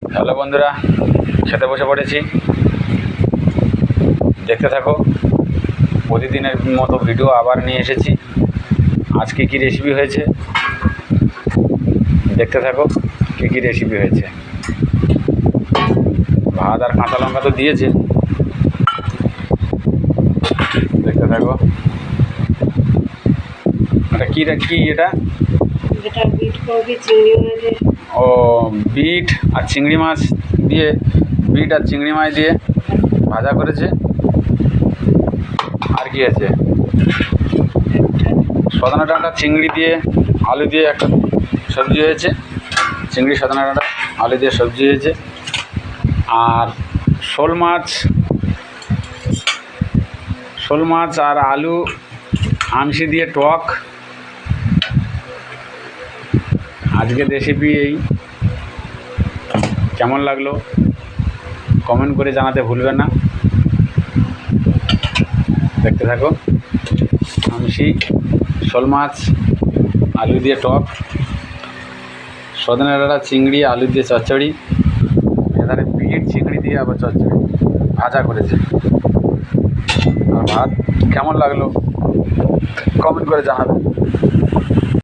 Hello বন্ধুরা, খেতে বসে পড়েছি। দেখতে থাকো, প্রতিদিনের মতো ভিডিও আবার নিয়ে এসেছি। আজকে কী রেসিপি হয়েছে দেখতে থাকো, কী রেসিপি হয়েছে। ভাত আর কাঁচা লঙ্কা তো দিয়েছে, দেখতে থাকো। এটা কী এটা? ও, বিট আর চিংড়ি মাছ দিয়ে, বিট আর চিংড়ি মাছ দিয়ে ভাজা করেছে। আর কি আছে? সজনা ডাঁটা চিংড়ি দিয়ে আলু দিয়ে একটা সবজি হয়েছে। চিংড়ি সজনা ডাঁটা আলু দিয়ে সবজি হয়েছে। আর শোল মাছ আর আলু আমসি দিয়ে টক। আজকের রেসিপি এই। কেমন লাগলো কমেন্ট করে জানাতে ভুলবেন না। দেখতে থাকো। আমসি, শোল মাছ, আলু দিয়ে টক, সজনে ডাঁটা চিংড়ি আলু দিয়ে চচ্চড়ি, এধারে বিট চিংড়ি দিয়ে আবার চচ্চড়ি ভাজা করেছে। আর ভাত কেমন লাগলো কমেন্ট করে জানাবেন।